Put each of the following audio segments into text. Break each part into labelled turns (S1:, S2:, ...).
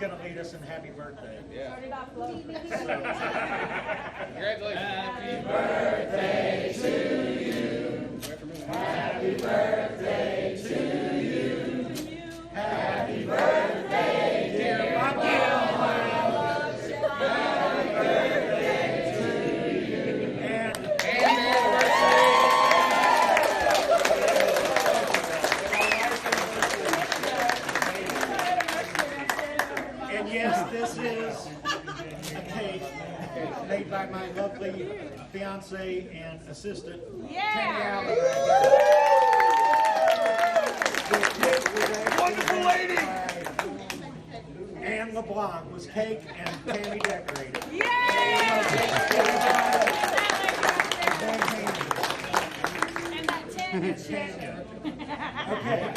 S1: going to lead us in happy birthday.
S2: Yeah.
S1: Congratulations.
S3: Happy birthday to you. Happy birthday to you. Happy birthday, dear Bob Gimlin. Happy birthday to you.
S1: And yes, this is a cake made by my lovely fiance and assistant, Tammy Allen.
S2: Wonderful lady!
S1: Anne LeBlanc was cake and Tammy decorated. Okay,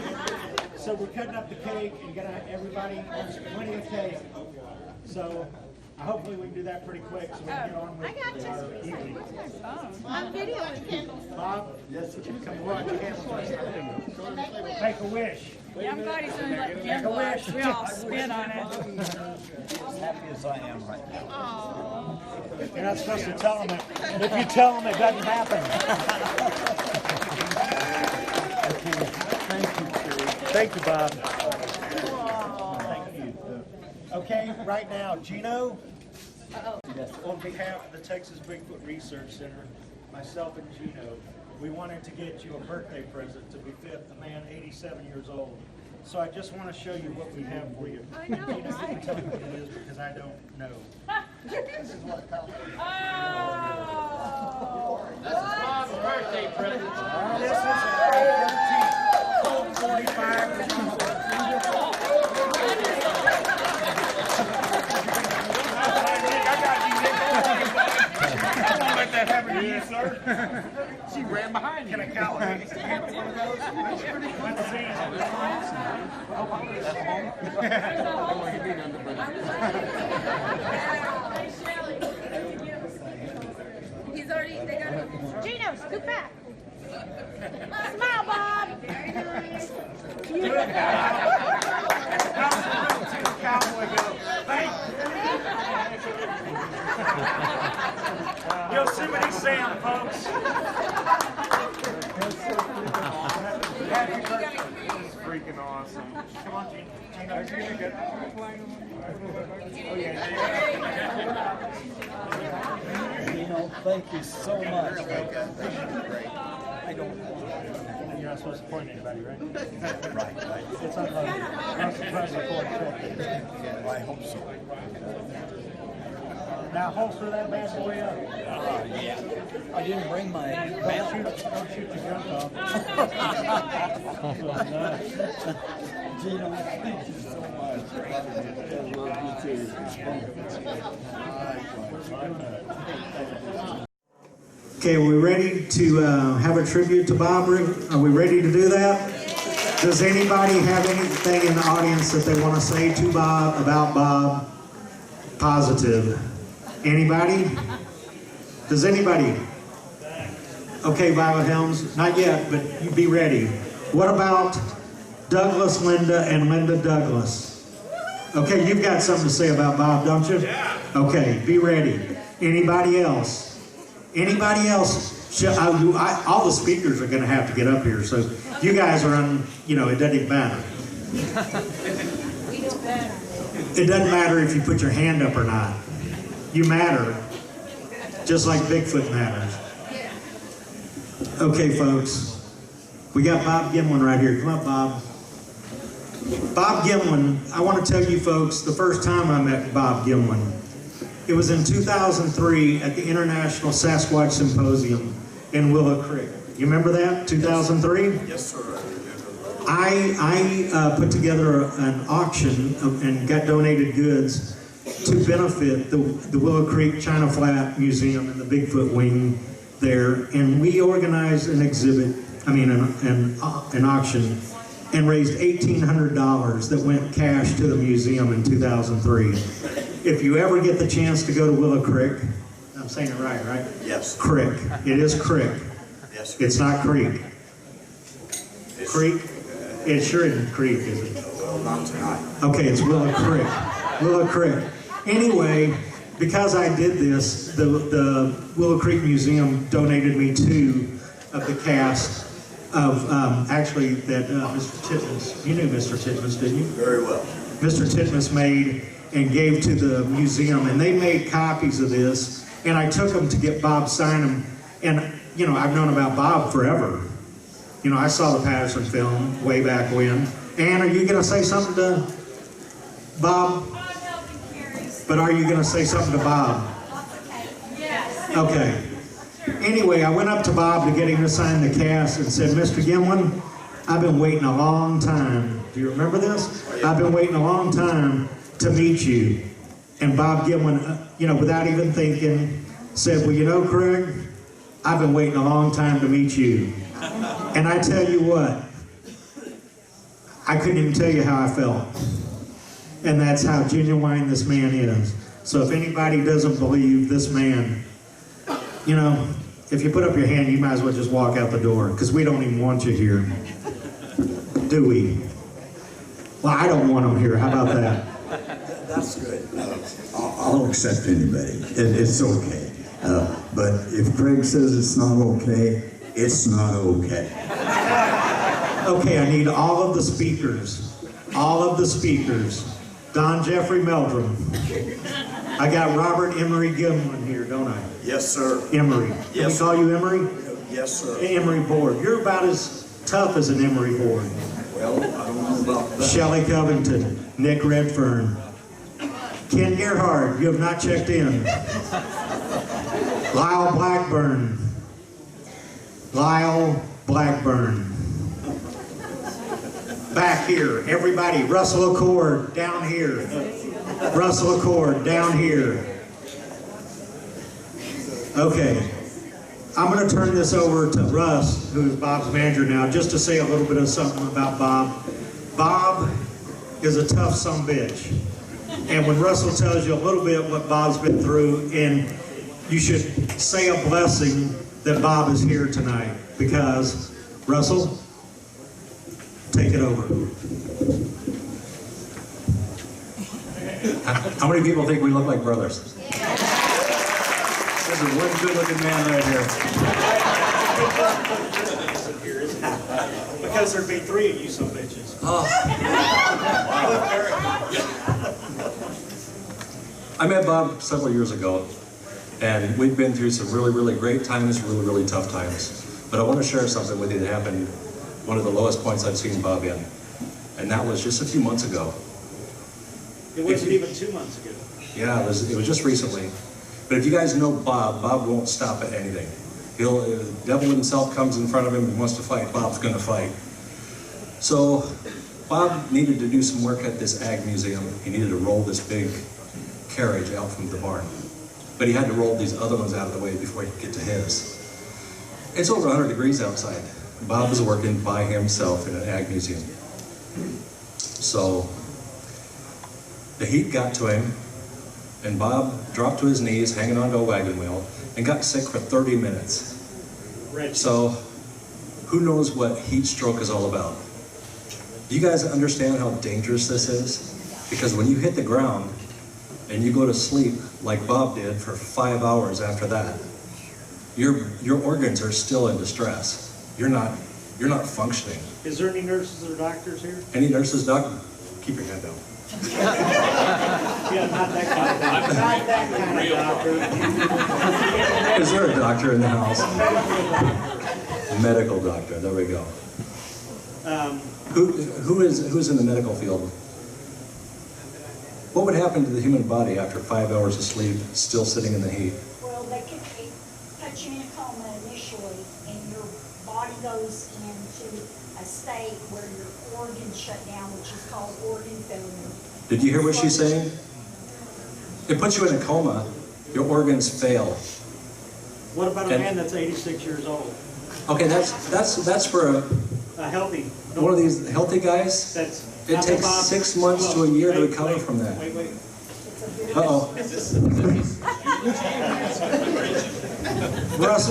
S1: so we're cutting up the cake and everybody wants plenty of cake. So hopefully we can do that pretty quick so we can get on with our evening.
S4: I'm videoing.
S1: Bob, yes, come watch candles. Make a wish.
S4: Yeah, I'm glad he's doing like candle wish. We all spit on it.
S5: As happy as I am right now.
S1: You're not supposed to tell them it. If you tell them, it doesn't happen. Thank you, Bob. Thank you. Okay, right now, Gino, on behalf of the Texas Bigfoot Research Center, myself and Gino, we wanted to get you a birthday present to befit a man 87 years old. So I just want to show you what we have for you.
S4: I know.
S1: Gino, you can tell me what it is because I don't know. This is what
S4: Oh!
S3: This is Bob's birthday present.
S1: This is Colt 45.
S2: Let that happen to you, sir. She ran behind you.
S1: Can I count one of those? Let's see.
S4: He's already, they got it. Gino, scoot back. Smile, Bob. Very nice.
S1: Cowboy go. Hey. You'll see what he's saying, folks. Happy birthday.
S2: This is freaking awesome.
S1: Come on, Gino. Gino, you're gonna get
S5: You know, thank you so much. I don't want
S1: You're not supposed to point at anybody, right?
S5: right.
S1: It's unloaded. That's the president for
S5: I hope so.
S1: Now holster that bad boy up.
S5: Yeah. I didn't bring my belt.
S1: Don't shoot your junk off.
S5: Gino, thank you so much. I love you too.
S1: Okay, are we ready to have a tribute to Bob? Are we ready to do that? Does anybody have anything in the audience that they want to say to Bob, about Bob? Positive. Anybody? Does anybody? Okay, Violet Helms, not yet, but you be ready. What about Douglas Linda and Linda Douglas? Okay, you've got something to say about Bob, don't you? Yeah. Okay, be ready. Anybody else? Anybody else? All the speakers are going to have to get up here, so you guys are on, it doesn't even matter. It doesn't matter if you put your hand up or not. You matter, just like Bigfoot matters. Okay, folks, we got Bob Gimlin right here. Come up, Bob. Bob Gimlin, I want to tell you folks, the first time I met Bob Gimlin, it was in 2003 at the International Sasquatch Symposium in Willow Creek. You remember that, 2003?
S2: Yes, sir.
S1: I put together an auction and got donated goods to benefit the Willow Creek China Flat Museum and the Bigfoot wing there, and we organized an auction, and raised $1,800 that went cash to the museum in 2003. If you ever get the chance to go to Willow Creek, I'm saying it right, right?
S2: Yes.
S1: Creek. It is Creek.
S2: Yes.
S1: It's not Creek. Creek? It sure isn't Creek, is it?
S2: Not tonight.
S1: Okay, it's Willow Creek. Willow Creek. Anyway, because I did this, the Willow Creek Museum donated me 2 of the cast of, actually, that Mr. Titmus, you knew Mr. Titmus, didn't you?
S6: Very well.
S1: Mr. Titmus made and gave to the museum, and they made copies of this, and I took them to get Bob sign them. And, you know, I've known about Bob forever. You know, I saw the Patterson film way back when. Ann, are you going to say something to Bob? But are you going to say something to Bob?
S4: Yes.
S1: Okay. Anyway, I went up to Bob to get him to sign the cast and said, Mr. Gimlin, I've been waiting a long time. Do you remember this? I've been waiting a long time to meet you. And Bob Gimlin, you know, without even thinking, said, well, you know, Craig, I've been waiting a long time to meet you. And I tell you what, I couldn't even tell you how I felt. And that's how genuine this man is. So if anybody doesn't believe this man, you know, if you put up your hand, you might as well just walk out the door, because we don't even want you here. Do we? Well, I don't want him here. How about that?
S6: That's good. I'll accept anybody. It's okay. But if Craig says it's not okay, it's not okay.
S1: Okay, I need all of the speakers. All of the speakers. Don Jeffrey Meldrum. I got Robert Emery Gimlin here, don't I?
S6: Yes, sir.
S1: Emery. Can
S6: Yes,
S1: we call you Emery?
S6: Yes, sir.
S1: Emery Board. You're about as tough as an Emery Board.
S6: Well, I don't know about that.
S1: Shelley Covington. Nick Redfern. Ken Gerhard, you have not checked in. Lyle Blackburn. Lyle Blackburn. Back here, everybody. Russell Accord, down here. Russell Accord, down here. Okay. I'm going to turn this over to Russ, who is Bob's manager now, just to say a little bit of something about Bob. Bob is a tough sumbitch. And when Russell tells you a little bit what Bob's been through, and you should say a blessing that Bob is here tonight, because, Russell, take it over.
S7: How many people think we look like brothers? This is one good-looking man right here.
S1: Because there'd be 3 of you some bitches.
S7: I met Bob several years ago, and we've been through some really, really great times, really, really tough times. But I want to share something with you that happened one of the lowest points I've seen Bob in, and that was just a few months ago.
S1: It wasn't even 2 months ago.
S7: Yeah, it was just recently. But if you guys know Bob, Bob won't stop at anything. If the devil himself comes in front of him and wants to fight, Bob's going to fight. So Bob needed to do some work at this ag museum. He needed to roll this big carriage out from the barn. But he had to roll these other ones out of the way before he could get to his. It's over 100 degrees outside. Bob was working by himself in an ag museum. So the heat got to him, and Bob dropped to his knees, hanging onto a wagon wheel, and got sick for 30 minutes. So who knows what heat stroke is all about? Do you guys understand how dangerous this is? Because when you hit the ground and you go to sleep like Bob did for 5 hours after that, your organs are still in distress. You're not functioning.
S1: Is there any nurses or doctors here?
S7: Any nurses, doc? Keep your hand down.
S1: Yeah, not that kind of doctor. Not that kind of doctor.
S7: Is there a doctor in the house? A medical doctor. There we go. Who's in the medical field? What would happen to the human body after 5 hours of sleep, still sitting in the heat?
S8: Well, they could put you in a coma initially, and your body goes into a state where your organs shut down, which is called organ failure.
S7: Did you hear what she's saying? It puts you in a coma. Your organs fail.
S1: What about a man that's 86 years old?
S7: Okay, that's for
S1: A healthy.
S7: one of these healthy guys. It takes 6 months to a year to recover from that.
S1: Wait.
S7: Uh-oh.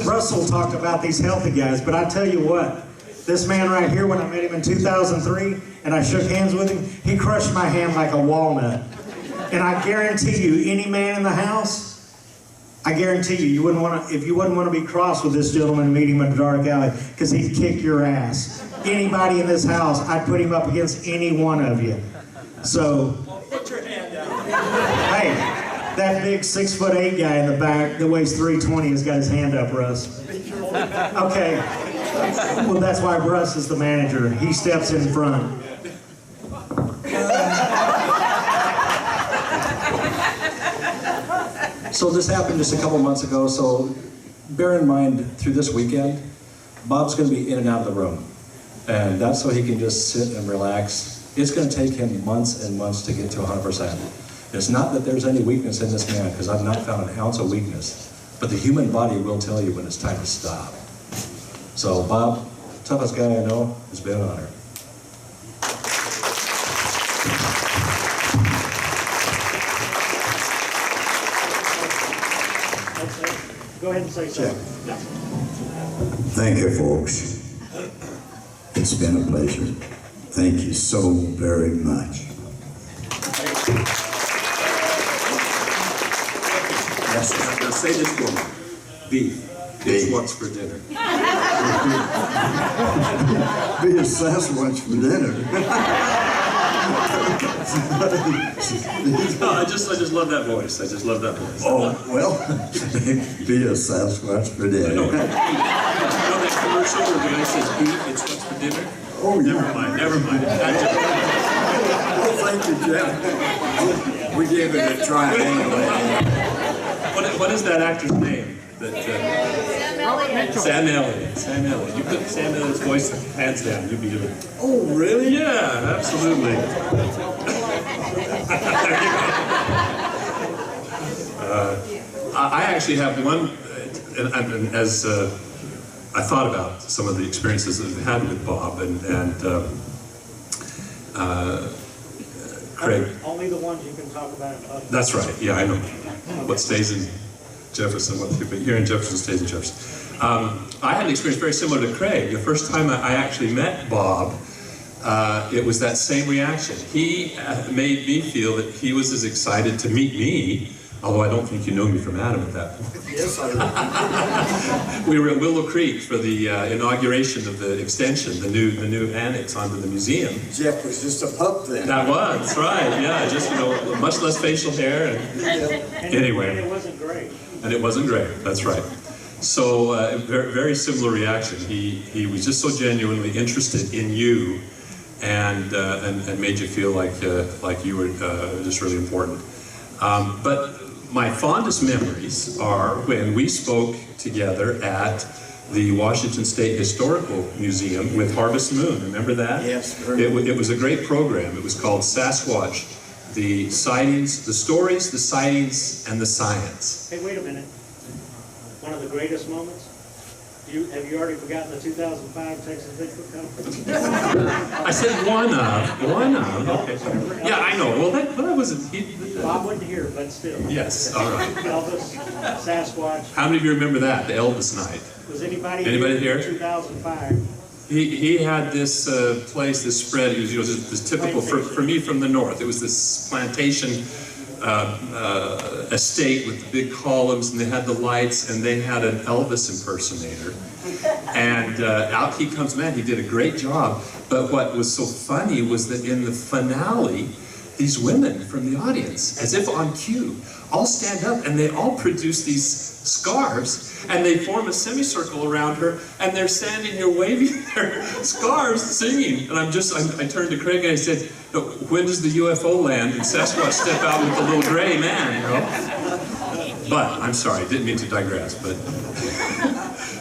S1: Russell talked about these healthy guys, but I tell you what, this man right here, when I met him in 2003 and I shook hands with him, he crushed my hand like a walnut. And I guarantee you, any man in the house, I guarantee you, you wouldn't want to, if you wouldn't want to be cross with this gentleman and meet him in a dark alley, because he'd kick your ass. Anybody in this house, I'd put him up against any one of you. So,
S5: Put your hand out.
S1: hey, that big 6'8" guy in the back that weighs 320 has got his hand up, Russ. Okay. Well, that's why Russ is the manager. He steps in front.
S7: So this happened just a couple months ago, so bear in mind, through this weekend, Bob's going to be in and out of the room. And that's so he can just sit and relax. It's going to take him months and months to get to 100%. It's not that there's any weakness in this man, because I've not found an ounce of weakness. But the human body will tell you when it's time to stop. So Bob, toughest guy I know, it's been an honor.
S1: Go ahead and say something.
S6: Thank you, folks. It's been a pleasure. Thank you so very much.
S7: Now say this for me. Beef. It's what's for dinner.
S6: Be a Sasquatch for dinner.
S7: No, I just love that voice. I just love that voice.
S6: Oh, well, be a Sasquatch for dinner.
S7: No, you know that commercial where the guy says beef, it's what's for dinner?
S6: Oh, yeah.
S7: Never mind.
S6: Well, thank you, Jeff. We gave it a try anyway.
S7: What is that actor's name? Sam Elliott. Sam Elliott. You put Sam Elliott's voice hands down, you'd be doing.
S6: Oh, really?
S7: Yeah, absolutely. I actually have one, and as I thought about some of the experiences that I've had with Bob and Craig.
S1: Only the ones you can talk about in public.
S7: That's right. Yeah, I know. What stays in Jefferson, but here in Jefferson stays in Jefferson. I had an experience very similar to Craig. The first time I actually met Bob, it was that same reaction. He made me feel that he was as excited to meet me, although I don't think you know me from Adam at that point.
S6: Yes, I do.
S7: We were at Willow Creek for the inauguration of the extension, the new annex onto the museum.
S6: Jeff was just a pup then.
S7: That was, that's right, yeah, just, much less facial hair. Anyway.
S1: And it wasn't great.
S7: And it wasn't great, that's right. So, very, very similar reaction. He was just so genuinely interested in you and made you feel like you were just really important. But my fondest memories are when we spoke together at the Washington State Historical Museum with Harvest Moon. Remember that?
S6: Yes.
S7: It was a great program. It was called Sasquatch, the sightings, the stories, the sightings, and the science.
S1: Hey, wait a minute. One of the greatest moments? Have you already forgotten the 2005 Texas Bigfoot Conference?
S7: I said one of. Okay. Yeah, I know. Well, that wasn't.
S1: Bob wasn't here, but still.
S7: Yes. All right.
S1: Elvis, Sasquatch.
S7: How many of you remember that? The Elvis night.
S1: Was anybody
S7: here?
S1: in 2005?
S7: He had this place, this spread. It was this typical for me from the north. It was this plantation estate with the big columns, and they had the lights, and they had an Elvis impersonator. And out he comes, man, he did a great job. But what was so funny was that in the finale, these women from the audience, as if on cue, all stand up and they all produce these scarves, and they form a semicircle around her, and they're standing here waving their scarves, singing. And I turned to Craig and I said, when does the UFO land and Sasquatch step out with the little gray man, But, I'm sorry, didn't mean to digress, but...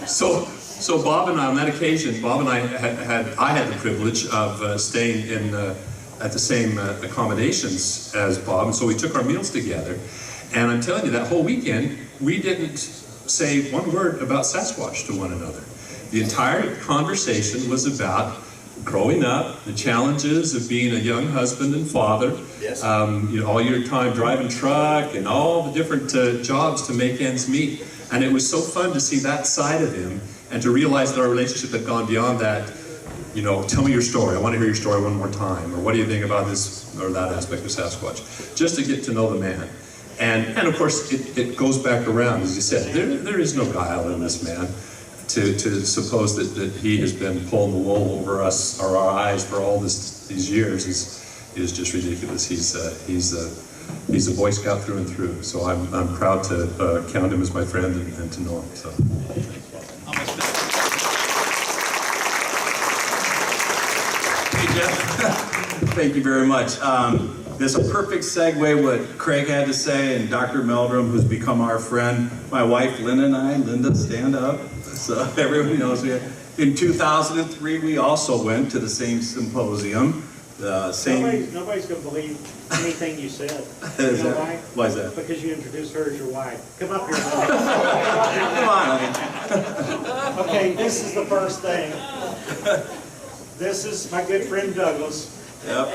S7: So Bob and I, on that occasion, Bob and I had the privilege of staying in at the same accommodations as Bob, and so we took our meals together. And I'm telling you, that whole weekend, we didn't say one word about Sasquatch to one another. The entire conversation was about growing up, the challenges of being a young husband and father,
S6: Yes.
S7: All your time driving truck and all the different jobs to make ends meet. And it was so fun to see that side of him and to realize that our relationship had gone beyond that
S9: you know, tell me your story. I want to hear your story one more time. Or what do you think about this or that aspect of Sasquatch? Just to get to know the man. And of course, it goes back around, as you said. There is no guile in this man. To suppose that he has been pulling the wool over us or our eyes for all these years is just ridiculous. He's a Boy Scout through and through. So I'm proud to count him as my friend and to know him. So.
S10: Hey Jeff, thank you very much. This is a perfect segue what Craig had to say, and Dr. Meldrum, who's become our friend. My wife Linda and I, Linda, stand up. So everybody knows we. In 2003, we also went to the same symposium.
S11: Nobody's going to believe anything you said. You know why?
S10: Why is that?
S11: Because you introduced her as your wife. Come up here.
S10: Come on, honey.
S11: Okay, this is the first thing. This is my good friend Douglas.
S10: Yep.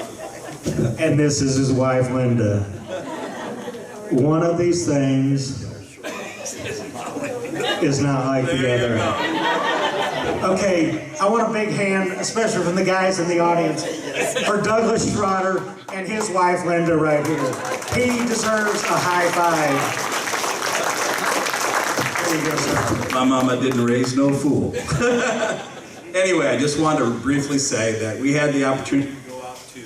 S1: And this is his wife, Linda. One of these things is not like the other. Okay, I want a big hand, especially from the guys in the audience, for Douglas Schroeder and his wife, Linda, right here. He deserves a high five. There you go, sir.
S10: My mama didn't raise no fool. Anyway, I just wanted to briefly say that we had the opportunity to go out to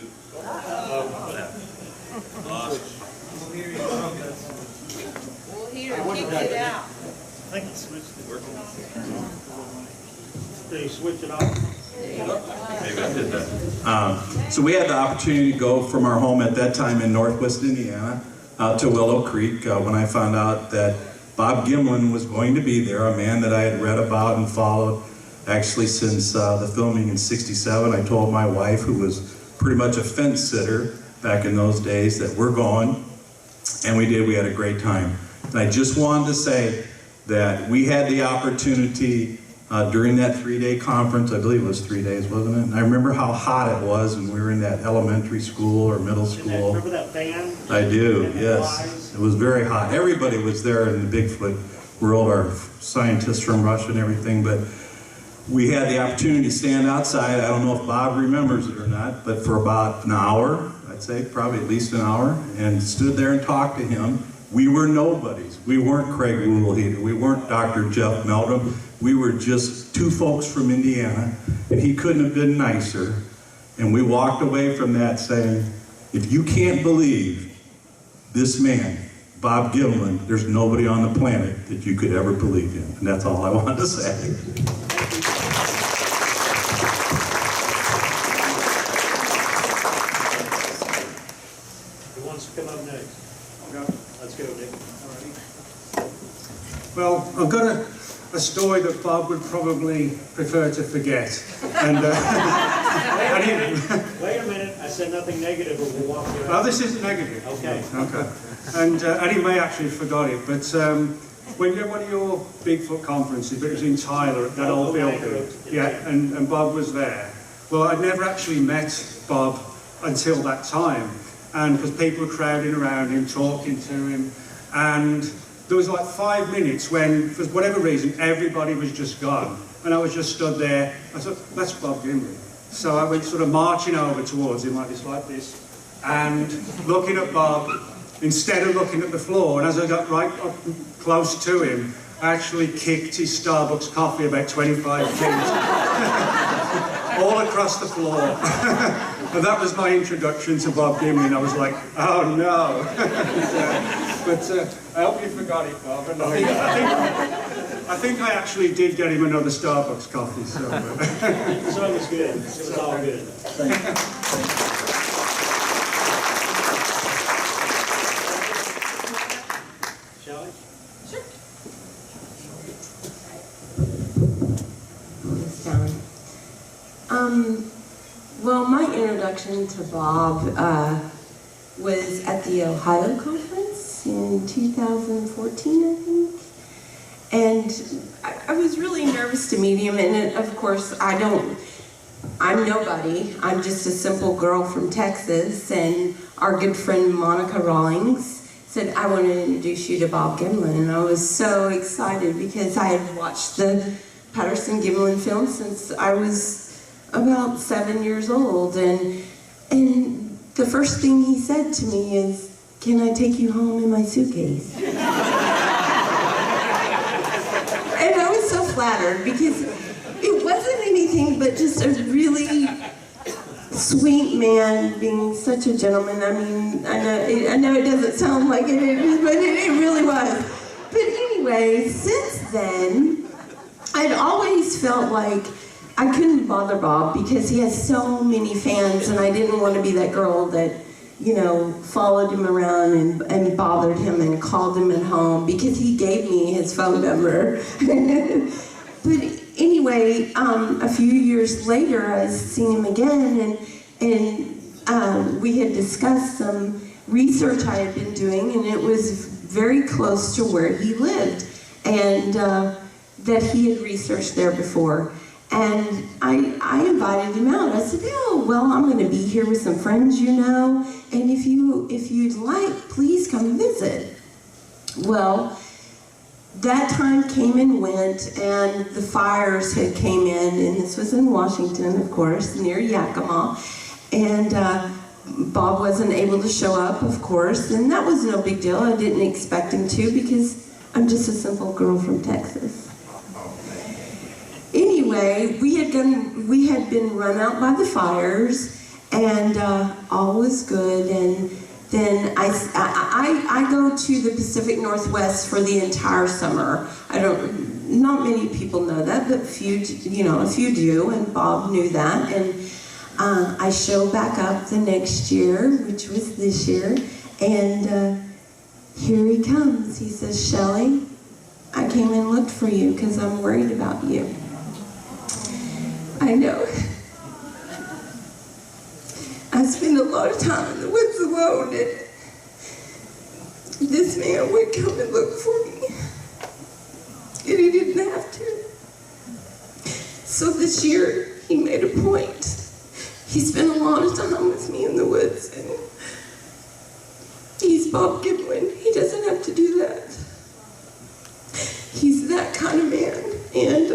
S4: Well, here, kick it out.
S11: I think he switched it. Did he switch it off?
S10: Maybe I did that. So we had the opportunity to go from our home at that time in Northwest Indiana out to Willow Creek when I found out that Bob Gimlin was going to be there, a man that I had read about and followed actually since the filming in '67. I told my wife, who was pretty much a fence sitter back in those days, that we're going, and we did. We had a great time. And I just wanted to say that we had the opportunity during that 3-day conference. I believe it was 3 days, wasn't it? And I remember how hot it was when we were in that elementary school or middle school.
S11: Remember that band?
S10: I do, yes. It was very hot. Everybody was there in the Bigfoot world, our scientists from Russia and everything, but we had the opportunity to stand outside. I don't know if Bob remembers it or not, but for about an hour, I'd say probably at least an hour, and stood there and talked to him. We were nobodies. We weren't Craig Woolheater. We weren't Dr. Jeff Meldrum. We were just two folks from Indiana, and he couldn't have been nicer. And we walked away from that saying, if you can't believe this man, Bob Gimlin, there's nobody on the planet that you could ever believe in. And that's all I wanted to say.
S11: Who wants to come up next? Let's go, Nick.
S12: Well, I've got a story that Bob would probably prefer to forget. And
S11: Wait a minute, I said nothing negative, or we'll walk you out.
S12: well, this isn't negative.
S11: Okay.
S12: Okay. And he may actually have forgot it, but when you're at one of your Bigfoot conferences, it was in Tyler at that old building. Yeah, and Bob was there. Well, I'd never actually met Bob until that time, and because people were crowding around him, talking to him, and there was like 5 minutes when, for whatever reason, everybody was just gone. And I was just stood there. I thought, that's Bob Gimlin. So I went sort of marching over towards him like this, and looking at Bob, instead of looking at the floor. And as I got right up close to him, I actually kicked his Starbucks coffee about 25 feet. All across the floor. And that was my introduction to Bob Gimlin. I was like, oh no. But I hope you forgot it, Bob. And I think I actually did get him another Starbucks coffee. So,
S11: So it was good. It was all good.
S12: Thank you.
S11: Shall we?
S13: Well, my introduction to Bob was at the Ohio conference in 2014, I think. And I was really nervous to meet him, and of course, I'm nobody. I'm just a simple girl from Texas, and our good friend Monica Rawlings said, I want to introduce you to Bob Gimlin, and I was so excited because I had watched the Patterson Gimlin film since I was about 7 years old, and the first thing he said to me is, "Can I take you home in my suitcase?" And I was so flattered because it wasn't anything but just a really sweet man being such a gentleman. I mean, I know it doesn't sound like it is, but it really was. But anyway, since then, I'd always felt like I couldn't bother Bob because he has so many fans, and I didn't want to be that girl that, you know, followed him around and bothered him and called him at home because he gave me his phone number. But anyway, a few years later, I seen him again, and we had discussed some research I had been doing, and it was very close to where he lived, and that he had researched there before. And I invited him out. I said, "Oh, well, I'm going to be here with some friends, you know, and if you'd like, please come visit." Well, that time came and went, and the fires had came in, and this was in Washington, of course, near Yakima, and Bob wasn't able to show up, of course, and that was no big deal. I didn't expect him to because I'm just a simple girl from Texas. Anyway, we had been run out by the fires, and all was good. And then I go to the Pacific Northwest for the entire summer. Not many people know that, but a few do, and Bob knew that. And I show back up the next year, which was this year, and here he comes. He says, "Shelley, I came and looked for you because I'm worried about you." I know. I spend a lot of time in the woods alone, and this man would come and look for me. And he didn't have to. So this year, he made a point. He spent a lot of time with me in the woods, and he's Bob Gimlin. He doesn't have to do that. He's that kind of man, and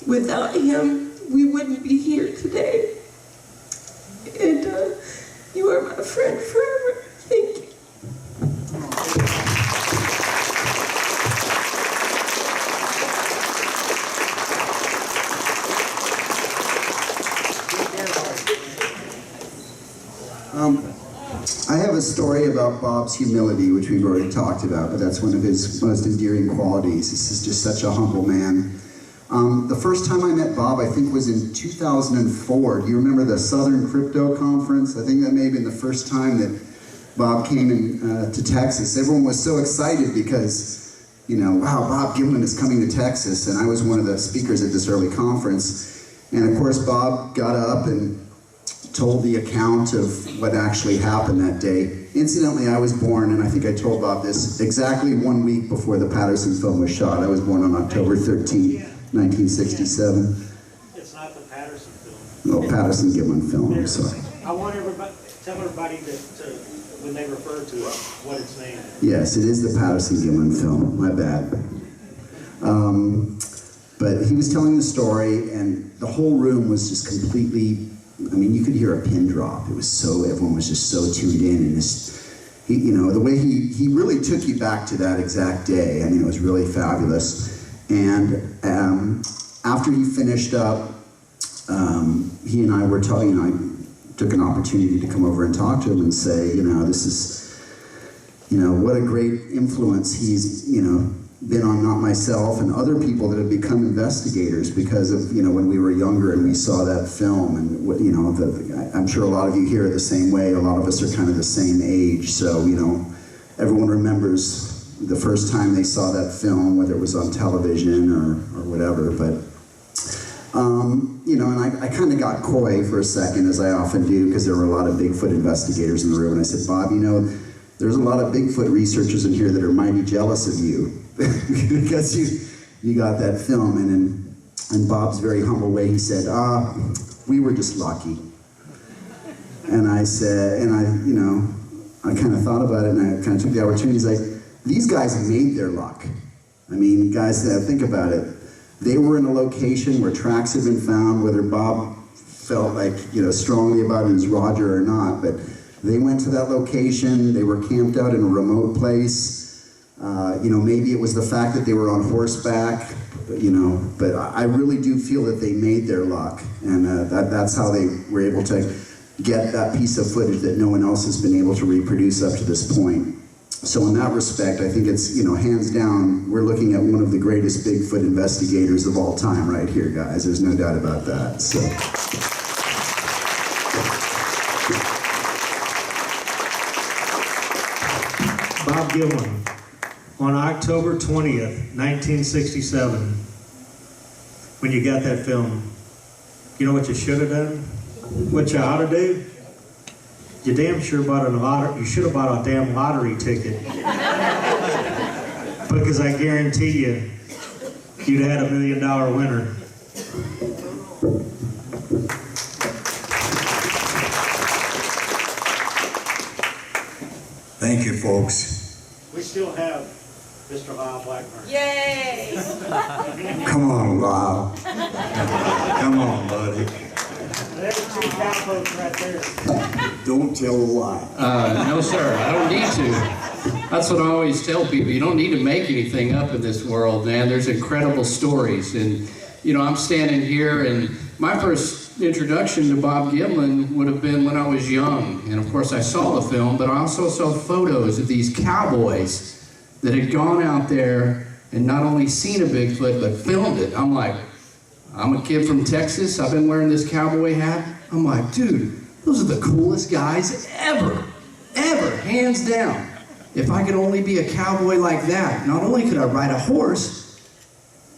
S13: without him, we wouldn't be here today. And you are my friend forever. Thank you.
S6: I have a story about Bob's humility, which we've already talked about, but that's one of his most endearing qualities. This is just such a humble man. The first time I met Bob, I think, was in 2004. Do you remember the Southern Crypto Conference? I think that may have been the first time that Bob came to Texas. Everyone was so excited because, you know, wow, Bob Gimlin is coming to Texas, and I was one of the speakers at this early conference. And of course, Bob got up and told the account of what actually happened that day. Incidentally, I was born, and I think I told Bob this, exactly 1 week before the Patterson film was shot. I was born on October 13th. 1967.
S11: It's not the Patterson film.
S6: No, Patterson Gimlin film, I'm sorry.
S11: I want everybody, tell everybody that when they refer to it, what its name is.
S6: Yes, it is the Patterson Gimlin film, my bad. But he was telling the story, and the whole room was just completely, I mean, you could hear a pin drop. It was so, everyone was just so tuned in, and this, you know, the way he really took you back to that exact day. I mean, it was really fabulous. And after he finished up, he and I were talking, I took an opportunity to come over and talk to him and say, you know, this is, you know, what a great influence he's, you know, been on not myself and other people that have become investigators because of, you know, when we were younger and we saw that film, and, you know, I'm sure a lot of you here are the same way. A lot of us are kind of the same age, so, you know, everyone remembers the first time they saw that film, whether it was on television or whatever, but, you know, and I kind of got coy for a second, as I often do, because there were a lot of Bigfoot investigators in the room, and I said, "Bob, you know, there's a lot of Bigfoot researchers in here that are mighty jealous of you, because you got that film," and in Bob's very humble way, he said, "We were just lucky." And I said, you know, I kind of thought about it, and I kind of took the opportunity. He's like, these guys made their luck. I mean, guys, think about it. They were in a location where tracks had been found, whether Bob felt like, strongly about it as Roger or not, but they went to that location, they were camped out in a remote place. Maybe it was the fact that they were on horseback, but I really do feel that they made their luck, and that's how they were able to get that piece of footage that no one else has been able to reproduce up to this point. So in that respect, I think it's, hands down, we're looking at one of the greatest Bigfoot investigators of all time right here, guys. There's no doubt about that. So.
S1: Bob Gimlin, on October 20th, 1967, when you got that film, you know what you should have done? What you ought to do? You damn sure bought you should have bought a damn lottery ticket. Because I guarantee you, you'd had $1 million winner.
S14: Thank you, folks.
S11: We still have Mr. Lyle Blackburn.
S4: Yay!
S14: Come on, Lyle. Come on, buddy.
S11: There's 2 cowpokes right there.
S14: Don't tell a lie.
S3: No, sir, I don't need to. That's what I always tell people. You don't need to make anything up in this world, man. There's incredible stories. And, I'm standing here, and my first introduction to Bob Gimlin would have been when I was young. And, of course, I saw the film, but I also saw photos of these cowboys that had gone out there and not only seen a Bigfoot, but filmed it. I'm like, I'm a kid from Texas. I've been wearing this cowboy hat. I'm like, dude, those are the coolest guys ever, hands down. If I could only be a cowboy like that, not only could I ride a horse,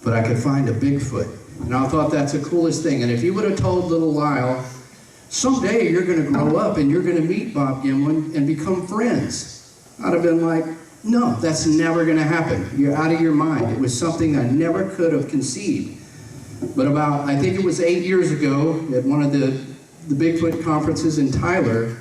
S3: but I could find a Bigfoot. And I thought that's the coolest thing. And if you would have told little Lyle, someday you're going to grow up and you're going to meet Bob Gimlin and become friends, I'd have been like, no, that's never going to happen. You're out of your mind. It was something I never could have conceived. But I think it was 8 years ago, at one of the Bigfoot conferences in Tyler,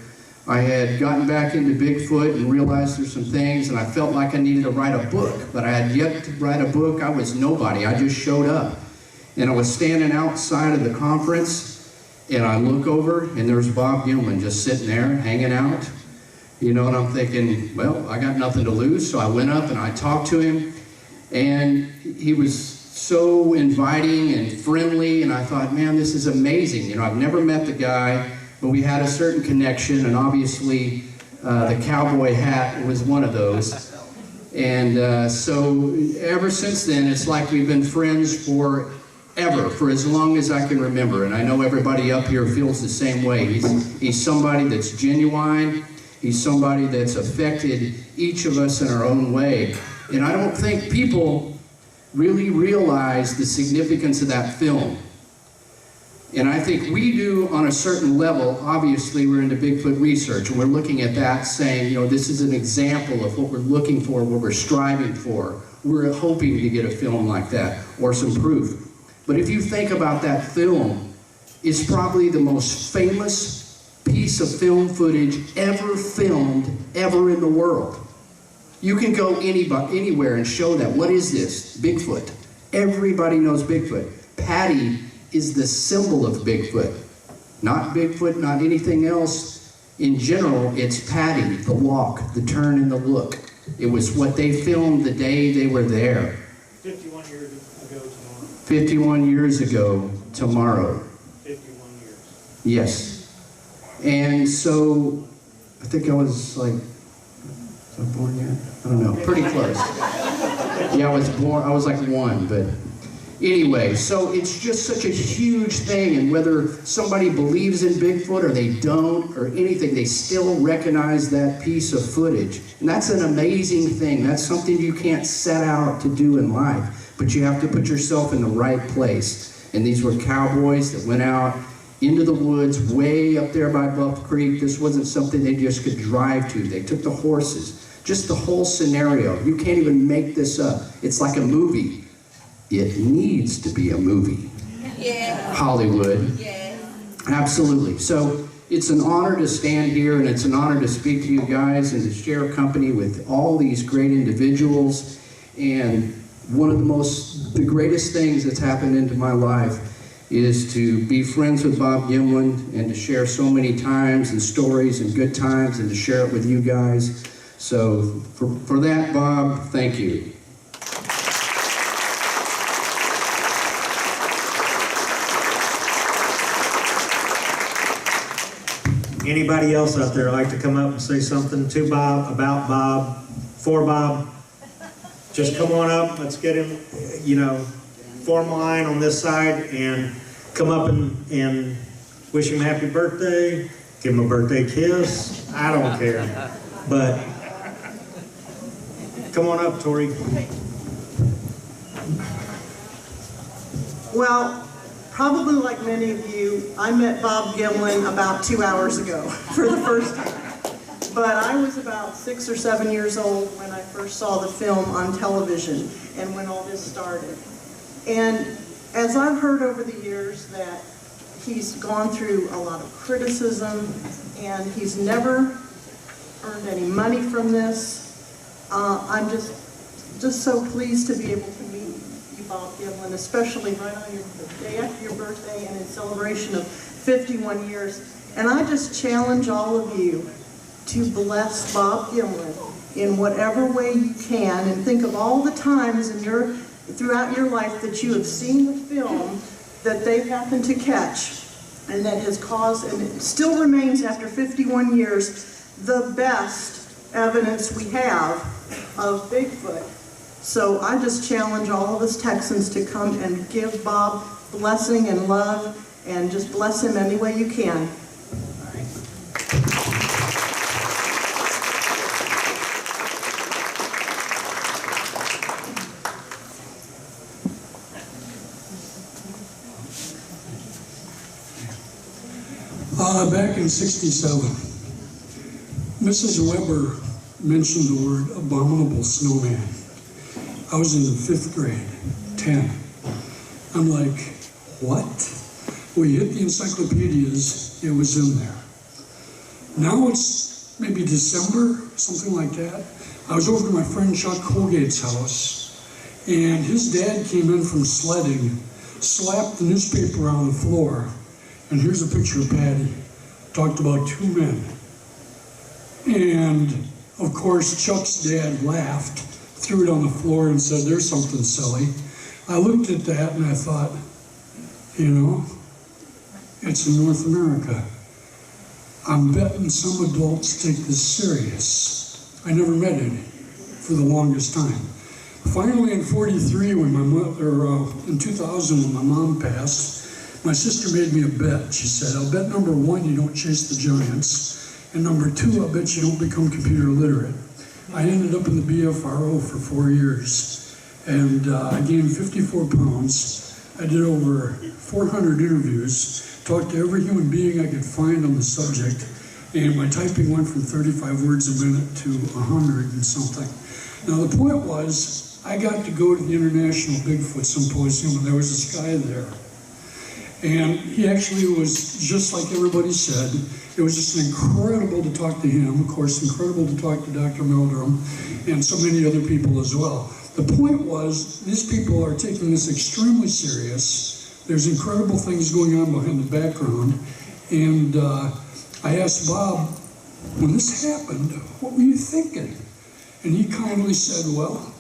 S3: I had gotten back into Bigfoot and realized there's some things, and I felt like I needed to write a book, but I had yet to write a book. I was nobody. I just showed up. And I was standing outside of the conference, and I look over, and there's Bob Gimlin just sitting there, hanging out. And I'm thinking, well, I got nothing to lose, so I went up and I talked to him, and he was so inviting and friendly, and I thought, man, this is amazing. I've never met the guy, but we had a certain connection, and obviously the cowboy hat was one of those. And so ever since then, it's like we've been friends forever, for as long as I can remember. And I know everybody up here feels the same way. He's somebody that's genuine. He's somebody that's affected each of us in our own way. And I don't think people really realize the significance of that film. And I think we do on a certain level. Obviously, we're into Bigfoot research, and we're looking at that saying, this is an example of what we're looking for, what we're striving for. We're hoping to get a film like that, or some proof. But if you think about that film, it's probably the most famous piece of film footage ever filmed, ever in the world. You can go anywhere and show that. What is this? Bigfoot. Everybody knows Bigfoot. Patty is the symbol of Bigfoot. Not Bigfoot, not anything else. In general, it's Patty, the walk, the turn, and the look. It was what they filmed the day they were there.
S11: 51 years ago tomorrow.
S3: 51 years ago tomorrow.
S11: 51 years.
S3: Yes. And so, I think I was like, was I born yet? I don't know, pretty close. Yeah, I was like 1, but anyway, so it's just such a huge thing, and whether somebody believes in Bigfoot or they don't, or anything, they still recognize that piece of footage. And that's an amazing thing. That's something you can't set out to do in life, but you have to put yourself in the right place. And these were cowboys that went out into the woods, way up there by Buff Creek. This wasn't something they just could drive to. They took the horses. Just the whole scenario. You can't even make this up. It's like a movie. It needs to be a movie. Yeah. Hollywood. Yeah. Absolutely. So it's an honor to stand here, and it's an honor to speak to you guys and to share company with all these great individuals. And one of the greatest things that's happened into my life is to be friends with Bob Gimlin and to share so many times and stories and good times and to share it with you guys. So for that, Bob, thank you.
S1: Anybody else out there like to come up and say something to Bob, about Bob, for Bob? Just come on up, let's get him, form a line on this side and come up and wish him happy birthday, give him a birthday kiss, I don't care. But come on up, Tori.
S15: Well, probably like many of you, I met Bob Gimlin about 2 hours ago for the first time. But I was about 6 or 7 years old when I first saw the film on television and when all this started. And as I've heard over the years that he's gone through a lot of criticism and he's never earned any money from this, I'm just so pleased to be able to meet you, Bob Gimlin, especially right on the day after your birthday and in celebration of 51 years. And I just challenge all of you to bless Bob Gimlin in whatever way you can, and think of all the times throughout your life that you have seen the film that they happened to catch, and that has caused, and it still remains after 51 years, the best evidence we have of Bigfoot. So I just challenge all of us Texans to come and give Bob blessing and love, and just bless him any way you can.
S16: Back in '67, Mrs. Weber mentioned the word abominable snowman. I was in the 5th grade, 10. I'm like, what? We hit the encyclopedias, it was in there. Now it's maybe December, something like that. I was over to my friend Chuck Colgate's house, and his dad came in from sledding, slapped the newspaper on the floor, and here's a picture of Patty. Talked about 2 men. And of course, Chuck's dad laughed, threw it on the floor and said, there's something silly. I looked at that and I thought, it's in North America. I'm betting some adults take this serious. I never met any for the longest time. Finally in 43, in 2000 when my mom passed, my sister made me a bet. She said, I'll bet number 1 you don't chase the giants, and number 2 I'll bet you don't become computer literate. I ended up in the BFRO for 4 years, and I gained 54 pounds. I did over 400 interviews, talked to every human being I could find on the subject, and my typing went from 35 words a minute to 100 and something. Now the point was, I got to go to the International Bigfoot Symposium, and there was this guy there. And he actually was just like everybody said. It was just incredible to talk to him. Of course, incredible to talk to Dr. Meldrum and so many other people as well. The point was, these people are taking this extremely serious. There's incredible things going on behind the background. And I asked Bob, when this happened, what were you thinking? And he kindly said, well,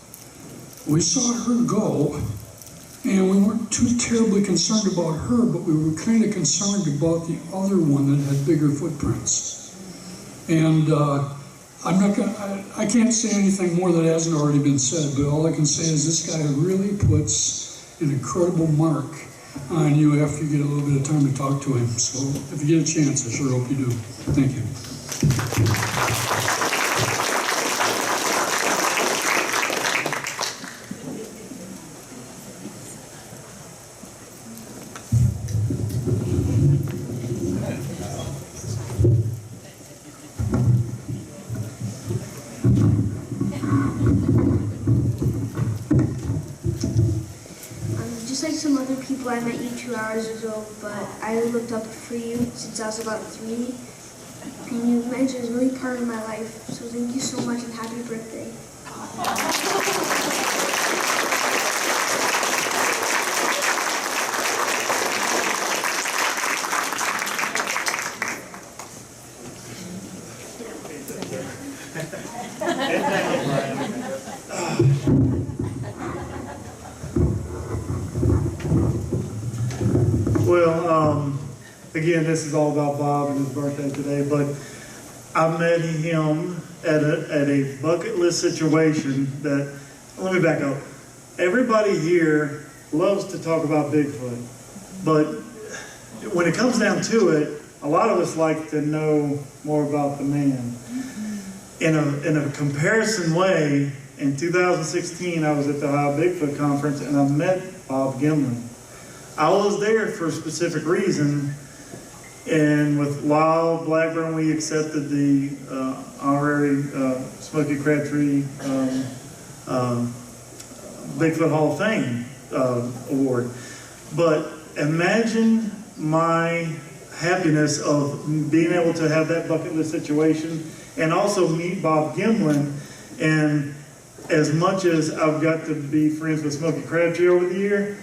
S16: we saw her go, and we weren't too terribly concerned about her, but we were kind of concerned about the other one that had bigger footprints. And I can't say anything more that hasn't already been said, but all I can say is this guy really puts an incredible mark on you after you get a little bit of time to talk to him. So if you get a chance, I sure hope you do. Thank you.
S17: Just like some other people, I met you 2 hours ago, but I looked up for you since I was about 3, and you mentioned it's really part of my life, so thank you so much and happy birthday.
S11: Well, again, this is all about Bob and his birthday today, but I met him at a bucket list situation that, let me back up. Everybody here loves to talk about Bigfoot, but when it comes down to it, a lot of us like to know more about the man. In a comparison way, in 2016, I was at the Ohio Bigfoot Conference and I met Bob Gimlin. I was there for a specific reason, and with Lyle Blackburn, we accepted the honorary Smokey Crabtree Bigfoot Hall of Fame award. But imagine my happiness of being able to have that bucket list situation and also meet Bob Gimlin. And as much as I've got to be friends with Smokey Crabtree over the year,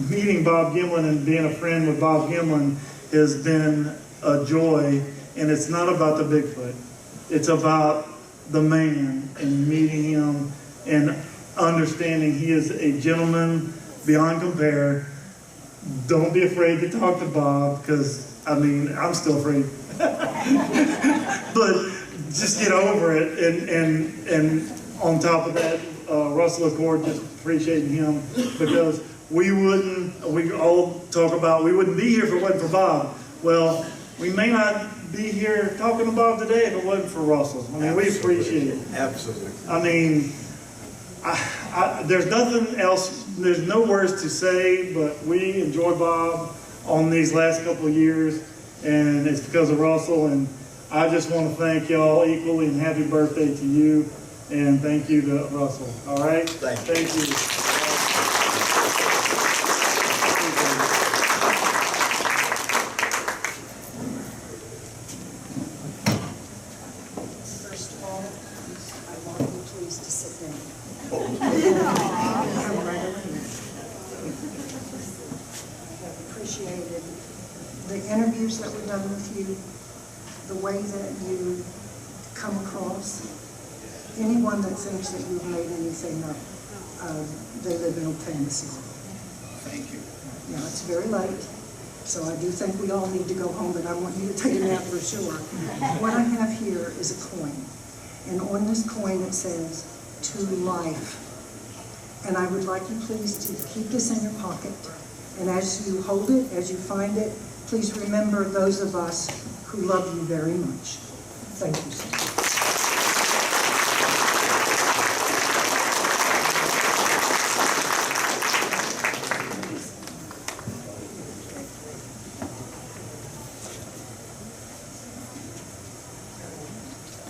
S11: meeting Bob Gimlin and being a friend with Bob Gimlin has been a joy. And it's not about the Bigfoot. It's about the man and meeting him and understanding he is a gentleman beyond compare. Don't be afraid to talk to Bob, because, I mean, I'm still afraid. But just get over it. And on top of that, Russell Accord, just appreciating him, because we all talk about, we wouldn't be here if it wasn't for Bob. Well, we may not be here talking to Bob today if it wasn't for Russell. I mean, we appreciate it.
S14: Absolutely.
S11: I mean, there's nothing else, there's no words to say, but we enjoy Bob on these last couple of years, and it's because of Russell. And I just want to thank y'all equally, and happy birthday to you, and thank you to Russell. All right? Thank you.
S8: First of all, I want you please to sit down. Appreciated the interviews that we've done with you, the way that you come across. Anyone that thinks that you've made anything up, they live in a fantasy world.
S14: Thank you.
S8: Now, it's very late, so I do think we all need to go home, but I want you to take a nap for sure. What I have here is a coin, and on this coin it says, "To life." And I would like you please to keep this in your pocket, and as you hold it, as you find it, please remember those of us who love you very much. Thank you so much.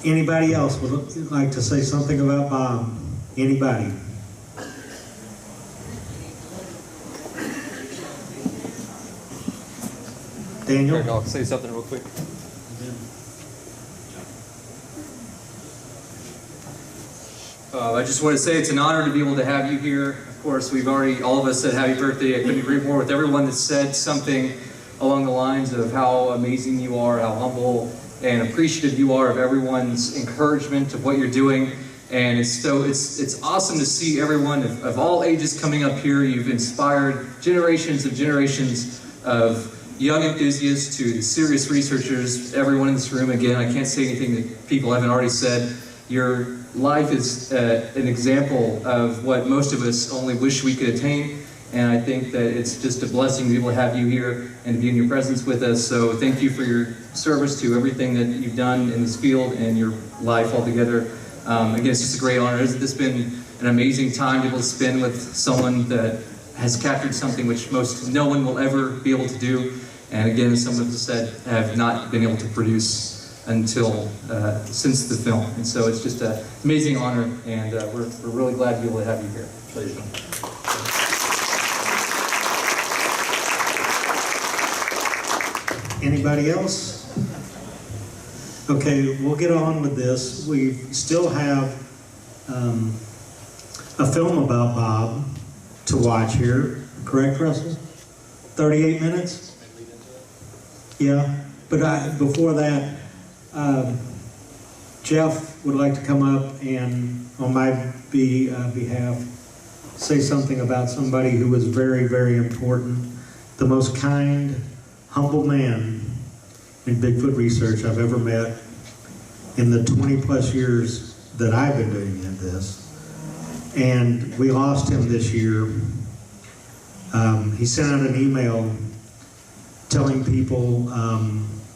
S1: Anybody else would like to say something about Bob? Anybody? Daniel?
S18: I'll say something real quick. I just want to say it's an honor to be able to have you here. Of course, we've already, all of us said happy birthday. I couldn't agree more with everyone that said something along the lines of how amazing you are, how humble and appreciative you are of everyone's encouragement of what you're doing. And it's awesome to see everyone of all ages coming up here. You've inspired generations of young enthusiasts to the serious researchers, everyone in this room. Again, I can't say anything that people haven't already said. Your life is an example of what most of us only wish we could attain. And I think that it's just a blessing to be able to have you here and to be in your presence with us. So thank you for your service to everything that you've done in this field and your life altogether. Again, it's just a great honor. It's been an amazing time to be able to spend with someone that has captured something which no one will ever be able to do. And again, as someone has said, have not been able to produce until since the film. And so it's just an amazing honor, and we're really glad to be able to have you here. Pleasure.
S1: Anybody else? Okay, we'll get on with this. We still have a film about Bob to watch here. Correct, Russell? 38 minutes? Yeah, but before that, Jeff would like to come up and, on my behalf, say something about somebody who was very, very important, the most kind, humble man in Bigfoot research I've ever met in the 20-plus years that I've been doing this. And we lost him this year. He sent out an email telling people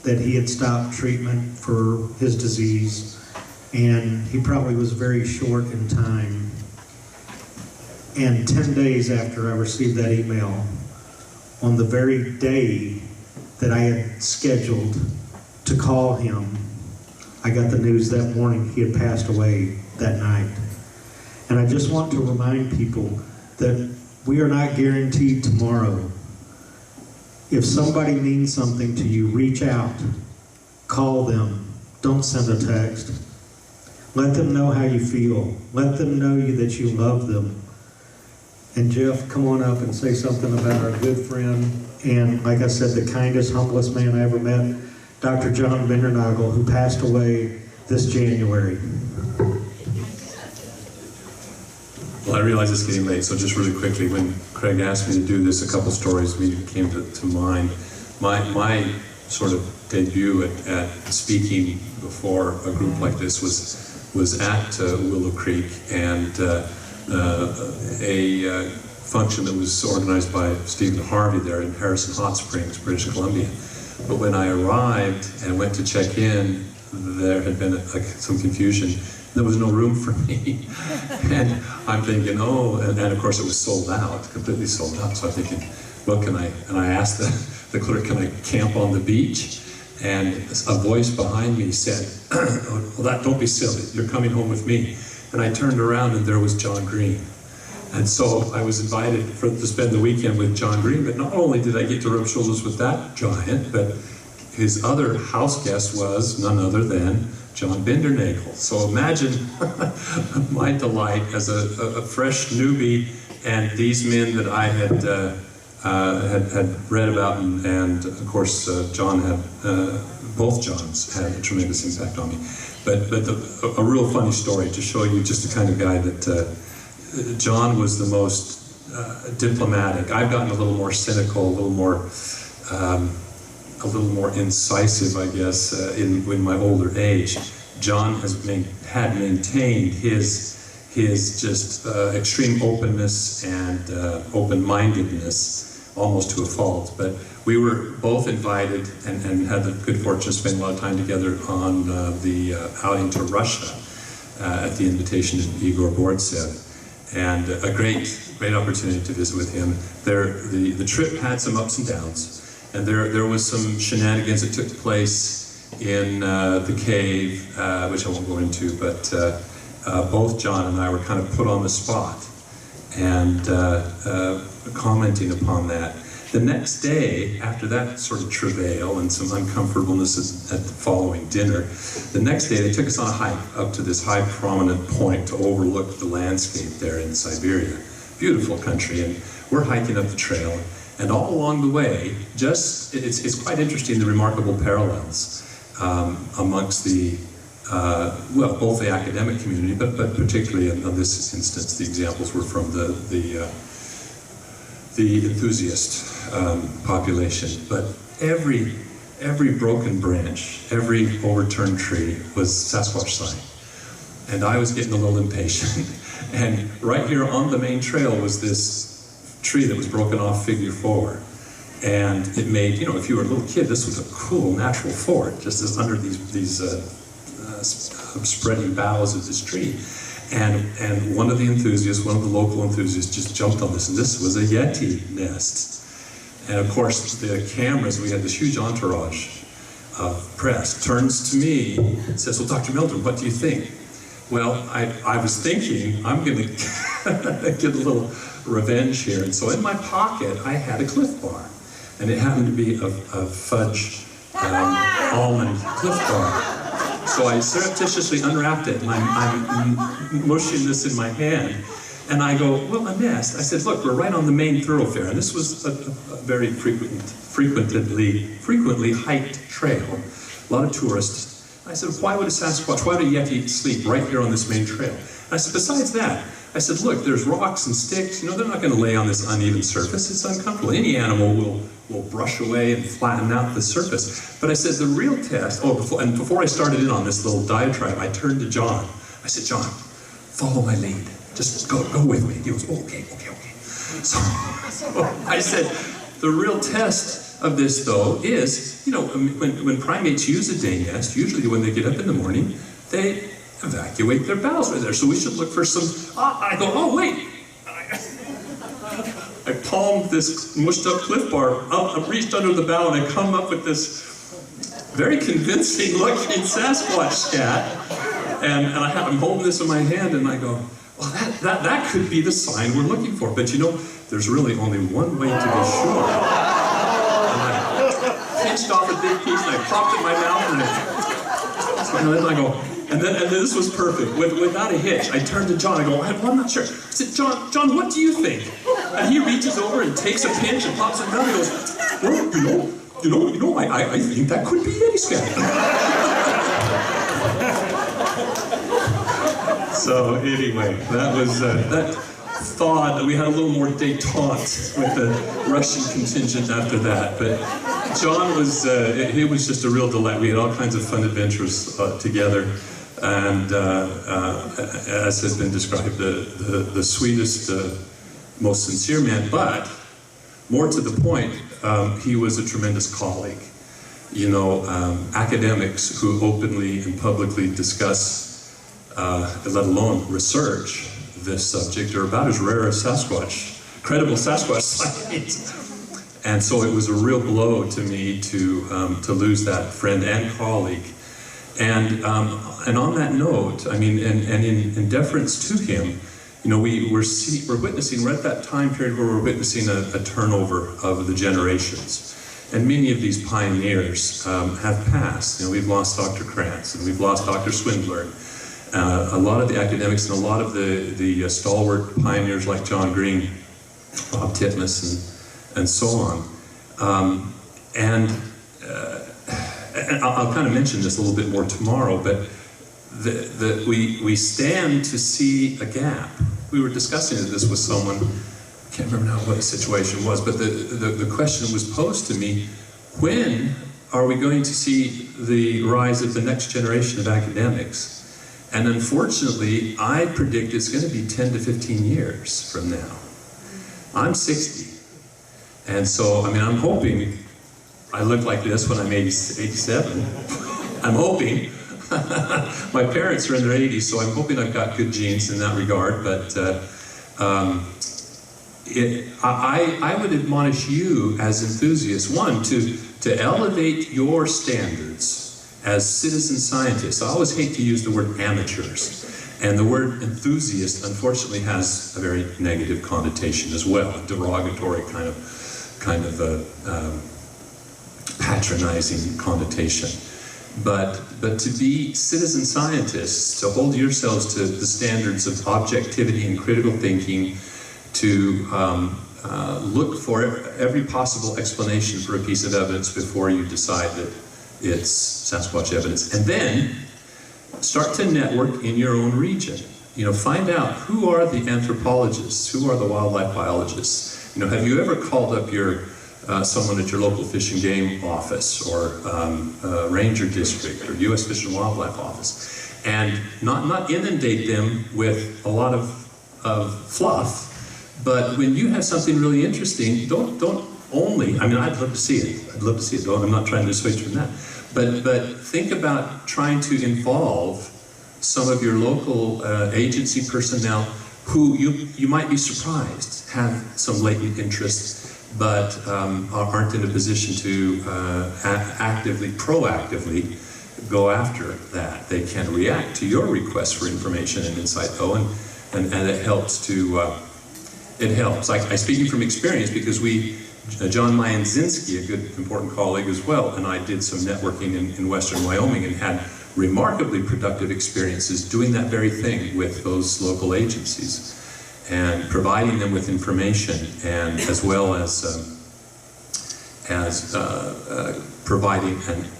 S1: that he had stopped treatment for his disease, and he probably was very short in time. And 10 days after I received that email, on the very day that I had scheduled to call him, I got the news that morning he had passed away that night. And I just want to remind people that we are not guaranteed tomorrow. If somebody means something to you, reach out, call them, don't send a text. Let them know how you feel. Let them know that you love them. And Jeff, come on up and say something about our good friend, and like I said, the kindest, humblest man I ever met, Dr. John Bindernagel, who passed away this January.
S9: Well, I realize it's getting late, so just really quickly, when Craig asked me to do this, a couple stories immediately came to mind. My sort of debut at speaking before a group like this was at Willow Creek, and a function that was organized by Stephen Harvey there in Harrison Hot Springs, British Columbia. But when I arrived and went to check in, there had been some confusion. There was no room for me. And I'm thinking, oh, and of course it was sold out, completely sold out. So I'm thinking, well, and I asked the clerk, can I camp on the beach? And a voice behind me said, well, don't be silly, you're coming home with me. And I turned around and there was John Green. And so I was invited to spend the weekend with John Green, but not only did I get to rub shoulders with that giant, but his other house guest was none other than John Bindernagel. So imagine my delight as a fresh newbie, and these men that I had read about, and of course John had, both Johns had a tremendous impact on me. But a real funny story to show you just the kind of guy that John was the most diplomatic. I've gotten a little more cynical, a little more incisive, I guess, in my older age. John had maintained his just extreme openness and open-mindedness almost to a fault. But we were both invited and had the good fortune to spend a lot of time together on the outing to Russia at the invitation of Igor Bortsev. And a great opportunity to visit with him. The trip had some ups and downs, and there was some shenanigans that took place in the cave, which I won't go into, but both John and I were kind of put on the spot and commenting upon that. The next day, after that sort of travail and some uncomfortableness at the following dinner, the next day they took us on a hike up to this high prominent point to overlook the landscape there in Siberia. Beautiful country, and we're hiking up the trail, and all along the way, it's quite interesting, the remarkable parallels amongst the, both the academic community, but particularly in this instance, the examples were from the enthusiast population. But every broken branch, every overturned tree was Sasquatch sign. And I was getting a little impatient. And right here on the main trail was this tree that was broken off figure 4. And it made, if you were a little kid, this was a cool natural fort, just as under these spreading boughs of this tree. And one of the local enthusiasts just jumped on this, and this was a Yeti nest. And of course, the cameras, we had this huge entourage of press, turns to me and says, well, Dr. Mildred, what do you think? Well, I was thinking, I'm going to get a little revenge here. And so in my pocket, I had a Cliff Bar. And it happened to be a fudge almond Cliff Bar. So I surreptitiously unwrapped it, and I'm mushing this in my hand. And I go, well, a nest. I said, look, we're right on the main thoroughfare. And this was a very frequently hiked trail. A lot of tourists I said, why would a Sasquatch, why would a Yeti sleep right here on this main trail? And I said, besides that, I said, look, there's rocks and sticks, you know, they're not going to lay on this uneven surface. It's uncomfortable. Any animal will brush away and flatten out the surface. But I said, the real test, before I started in on this little diatribe, I turned to John. I said, John, follow my lead. Just go with me. He goes, okay. So I said, the real test of this, though, is, you know, when primates use a day nest, usually when they get up in the morning, they evacuate their bowels right there. So we should look for some, I go, oh, wait. I palmed this mushed up Cliff Bar up, I reached under the bow, and I come up with this very convincing looking Sasquatch scat. And I'm holding this in my hand, and I go, well, that could be the sign we're looking for. But you know, there's really only one way to be sure. And I pinched off a big piece, and I popped it in my mouth, and I go, and then this was perfect. Without a hitch, I turned to John. I go, well, I'm not sure. I said, John, what do you think? And he reaches over and takes a pinch and pops it down. He goes, well, I think that could be Yeti scat. So anyway, that was that thawed. We had a little more détente with the Russian contingent after that. But John was, it was just a real delight. We had all kinds of fun adventures together. And as has been described, the sweetest, most sincere man, but more to the point, he was a tremendous colleague. You know, academics who openly and publicly discuss, let alone research this subject, are about as rare as Sasquatch, credible Sasquatch sightings. And so it was a real blow to me to lose that friend and colleague. And on that note, I mean, and in deference to him, you know, we're at that time period where we're witnessing a turnover of the generations. And many of these pioneers have passed. You know, we've lost Dr. Krantz, and we've lost Dr. Swindler. A lot of the academics and a lot of the stalwart pioneers like John Green, Bob Titmus, and so on. And I'll kind of mention this a little bit more tomorrow, but we stand to see a gap. We were discussing this with someone, I can't remember now what the situation was, but the question was posed to me, when are we going to see the rise of the next generation of academics? And unfortunately, I predict it's going to be 10 to 15 years from now. I'm 60. And so, I mean, I'm hoping I look like this when I'm 87. I'm hoping. My parents are in their 80s, so I'm hoping I've got good genes in that regard. But I would admonish you as enthusiasts, one, to elevate your standards as citizen scientists. I always hate to use the word amateurs, and the word enthusiast unfortunately has a very negative connotation as well, a derogatory kind of patronizing connotation. But to be citizen scientists, to hold yourselves to the standards of objectivity and critical thinking, to look for every possible explanation for a piece of evidence before you decide that it's Sasquatch evidence. And then start to network in your own region. You know, find out who are the anthropologists, who are the wildlife biologists. You know, have you ever called up someone at your local Fish and Game office or Ranger District or U.S. Fish and Wildlife Office, and not inundate them with a lot of fluff, but when you have something really interesting, don't only, I mean, I'd love to see it. I'd love to see it. I'm not trying to dissuade you from that. But think about trying to involve some of your local agency personnel who you might be surprised have some latent interest, but aren't in a position to proactively go after that. They can react to your request for information and insight, though, and it helps to, it helps. I'm speaking from experience because John Mayanzinski, a good important colleague as well, and I did some networking in western Wyoming and had remarkably productive experiences doing that very thing with those local agencies and providing them with information, and as well as providing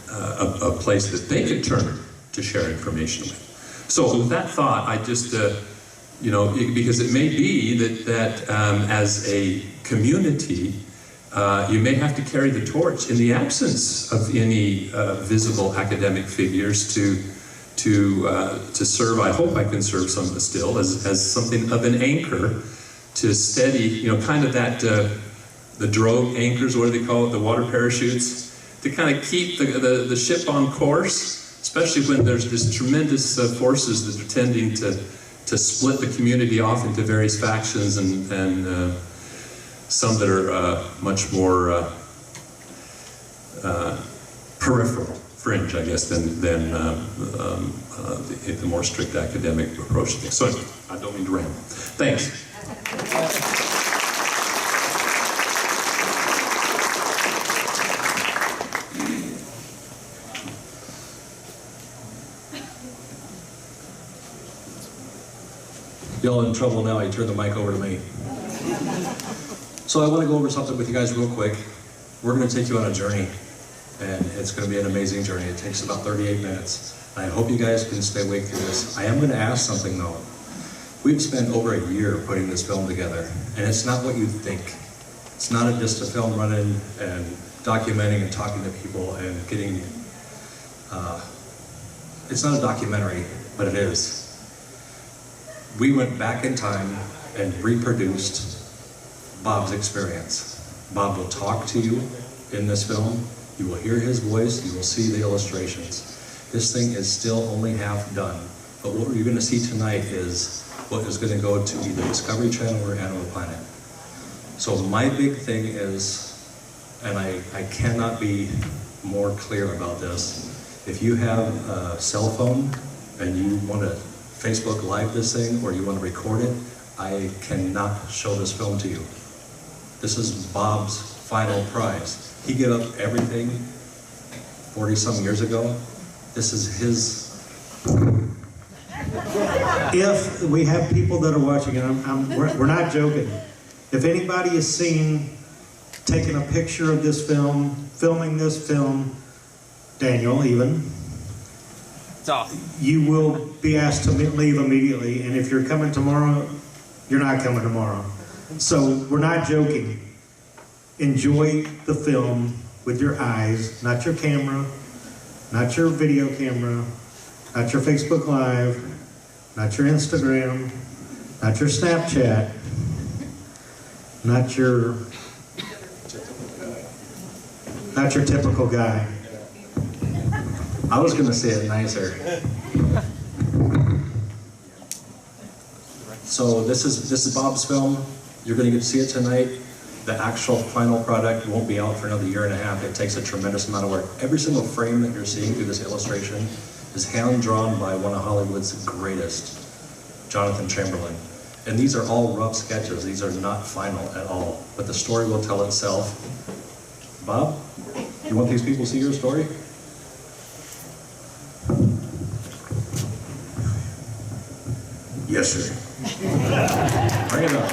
S9: a place that they could turn to share information with. So with that thought, I just, you know, because it may be that as a community, you may have to carry the torch in the absence of any visible academic figures to serve. I hope I can serve some still as something of an anchor to steady, you know, kind of that, the drogue anchors, what do they call it, the water parachutes, to kind of keep the ship on course, especially when there's this tremendous forces that are tending to split the community off into various factions and some that are much more peripheral, fringe, I guess, than the more strict academic approach to things. So I don't mean to ramble. Thanks.
S7: Y'all in trouble now, you turn the mic over to me. So I want to go over something with you guys real quick. We're going to take you on a journey, and it's going to be an amazing journey. It takes about 38 minutes. I hope you guys can stay awake through this. I am going to ask something though. We've spent over a year putting this film together, and it's not what you think. It's not just a film running and documenting and talking to people and getting, it's not a documentary, but it is. We went back in time and reproduced Bob's experience. Bob will talk to you in this film. You will hear his voice. You will see the illustrations. This thing is still only half done. But what you're going to see tonight is what is going to go to either Discovery Channel or Animal Planet. So my big thing is, and I cannot be more clear about this, if you have a cell phone and you want to Facebook Live this thing or you want to record it, I cannot show this film to you. This is Bob's final prize. He gave up everything 40-some years ago. This is his.
S1: If we have people that are watching, and we're not joking, if anybody is seen taking a picture of this film, filming this film, Daniel even, you will be asked to leave immediately, and if you're coming tomorrow, you're not coming tomorrow. So we're not joking. Enjoy the film with your eyes, not your camera, not your video camera, not your Facebook Live, not your Instagram, not your Snapchat, not your typical guy.
S7: I was going to say it nicer. So this is Bob's film. You're going to get to see it tonight. The actual final product won't be out for another year and a half. It takes a tremendous amount of work. Every single frame that you're seeing through this illustration is hand-drawn by one of Hollywood's greatest, Jonathan Chamberlain. And these are all rough sketches. These are not final at all. But the story will tell itself. Bob, you want these people to see your story?
S14: Yes, sir.
S7: Bring it up.